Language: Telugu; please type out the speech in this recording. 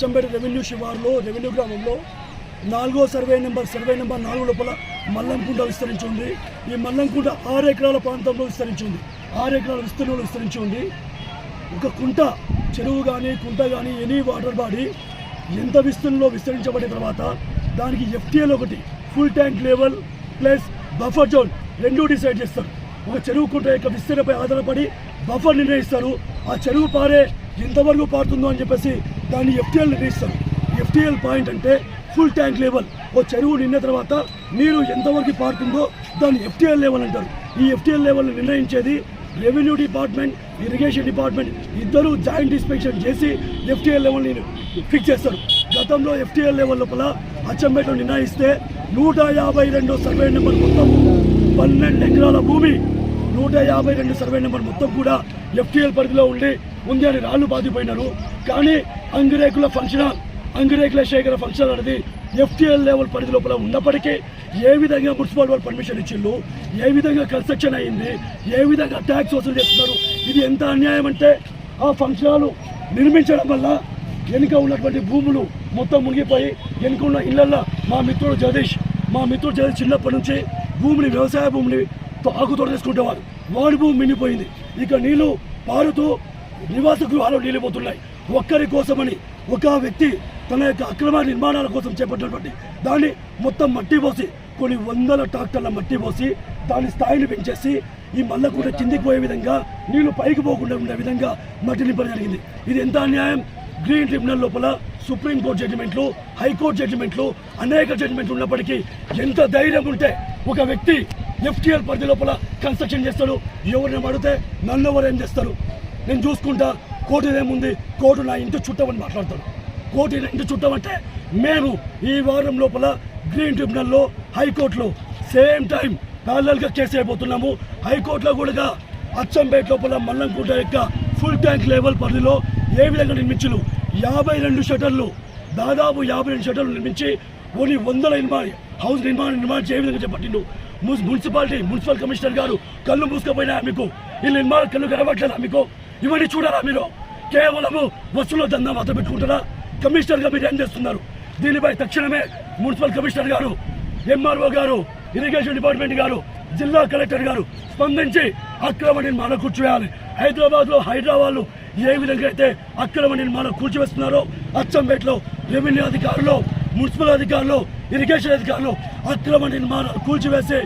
అచ్చంపేట రెవెన్యూ శివారులో రెవెన్యూ గ్రామంలో 4వ సర్వే నెంబర్ 4 లోపల మల్లంకుంట విస్తరించి ఉంది. ఈ మల్లంకుంట 6 ఎకరాల ప్రాంతంలో విస్తరించి ఉంది. 6 ఎకరాల విస్తీర్ణంలో విస్తరించి ఉంది. ఒక కుంట చెరువు కానీ కుంట కానీ ఎనీ వాటర్ బాడీ ఎంత విస్తీర్ణంలో విస్తరించబడిన తర్వాత దానికి ఎఫ్టీఎల్ ఒకటి full tank level plus buffer zone రెండూ డిసైడ్ చేస్తారు. ఒక చెరువు కుంట యొక్క విస్తీర్ణపై ఆధారపడి బఫర్ నిర్ణయిస్తారు. ఆ చెరువు పారే ఎంతవరకు పారుతుందో అని చెప్పేసి దాన్ని ఎఫ్టీఎల్ నిర్ణయిస్తారు. ఎఫ్టీఎల్ పాయింట్ అంటే ఫుల్ ట్యాంక్ లెవెల్. ఓ చెరువు నిన్న తర్వాత నీరు ఎంతవరకు పారుతుందో దాన్ని ఎఫ్టీఎల్ లెవెల్ అంటారు. ఈ ఎఫ్టీఎల్ లెవెల్ నిర్ణయించేది రెవెన్యూ డిపార్ట్మెంట్, ఇరిగేషన్ డిపార్ట్మెంట్ ఇద్దరు జాయింట్ ఇన్స్పెక్షన్ చేసి ఎఫ్టీఎల్ లెవెల్ని ఫిక్స్ చేస్తారు. గతంలో ఎఫ్టీఎల్ లెవెల్ లోపల అచ్చంపేటలో నిర్ణయిస్తే 152 సర్వే నెంబర్ మొత్తం 12 ఎకరాల భూమి 152 సర్వే నెంబర్ మొత్తం కూడా ఎఫ్టీఎల్ పరిధిలో ఉంది అని రాళ్లు బాధిపోయినారు. కానీ అంగిరేకుల శేఖర ఫంక్షన్ అనేది ఎఫ్టీఎల్ లెవెల్ పరిధి లోపల ఉన్నప్పటికీ ఏ విధంగా మున్సిపల్ వాళ్ళు పర్మిషన్ ఇచ్చిళ్ళు, ఏ విధంగా కన్స్ట్రక్షన్ అయ్యింది, ఏ విధంగా ట్యాక్స్ వసూలు చేస్తున్నారు, ఇది ఎంత అన్యాయం అంటే ఆ ఫంక్షన్ నిర్మించడం వల్ల వెనుక ఉన్నటువంటి భూములు మొత్తం మునిగిపోయి వెనుక ఉన్న ఇళ్లల్లో మా మిత్రుడు జగదీష్ చిన్నప్పటి నుంచి వ్యవసాయ భూమిని ఆకుతోట చేసుకుంటేవాడు. వాడి భూమి మినిపోయింది. ఇక నీళ్లు పారుతూ నివాస గృహాలు నీళ్ళిపోతున్నాయి. ఒక్కరి కోసమని ఒక వ్యక్తి తన యొక్క అక్రమ నిర్మాణాల కోసం చేపట్టినటువంటి దాన్ని మొత్తం మట్టి పోసి కొన్ని 100 ట్రాక్టర్ల మట్టి పోసి దాని స్థాయిని పెంచేసి ఈ మల్లకుంట కిందికి పోయే విధంగా నీళ్లు పైకి పోకుండా ఉండే విధంగా మట్టి నింపడం జరిగింది. ఇది ఎంత అన్యాయం. గ్రీన్ ట్రిబ్యునల్ లోపల సుప్రీంకోర్టు జడ్జిమెంట్లు, హైకోర్టు జడ్జిమెంట్లు, అనేక జడ్జిమెంట్లు ఉన్నప్పటికీ ఎంత ధైర్యం ఉంటే ఒక వ్యక్తి ఎఫ్టీఎల్ పరిధి లోపల కన్స్ట్రక్షన్ చేస్తాడు. ఎవరిని అడిగితే నన్ను ఎవరేం చేస్తారు, నేను చూసుకుంటా, కోర్టు ఏముంది, కోర్టు నా ఇంటి చుట్టమని మాట్లాడతాడు. కోర్టు నా ఇంటి చుట్టమంటే మేము ఈ వారం లోపల గ్రీన్ ట్రిబ్యునల్లో, హైకోర్టులో సేమ్ టైం ప్యారలల్గా కేసు అయిపోతున్నాము. హైకోర్టులో కూడా అచ్చంపేట లోపల మల్లంకుంట యొక్క ఫుల్ ట్యాంక్ లెవెల్ పరిధిలో ఏ విధంగా నిర్మించు 52 షటర్లు, దాదాపు 52 షటర్లు నిర్మించి కొన్ని 100 హౌస్ నిర్మాణం ఏ విధంగా చేపట్టిండు. మున్సిపల్ కమిషనర్ గారు కళ్ళు మూసుకుపోయినా మీకు ఈ నిర్మాణ కళ్ళు కనబట్లేదా మీకు? ఇవన్నీ చూడాలా మీరు? కేవలము వస్తువుల దందా మాత్రం పెట్టుకుంటారా? కమిషనర్గా మీరు ఏం చేస్తున్నారు? దీనిపై తక్షణమే మున్సిపల్ కమిషనర్ గారు, ఎంఆర్ఓ గారు, ఇరిగేషన్ డిపార్ట్మెంట్ గారు, జిల్లా కలెక్టర్ గారు స్పందించి అక్రమ నిర్మాణం కూర్చివేయాలి. హైదరాబాద్లో హైదరాబాద్లో ఏ విధంగా అయితే అక్రమ నిర్మాణం కూర్చివేస్తున్నారో అచ్చంపేటలో రెవెన్యూ అధికారులు, మున్సిపల్ అధికారులు, ఇరిగేషన్ అధికారులు అక్రమ నిర్మాణాలు కూల్చివేసి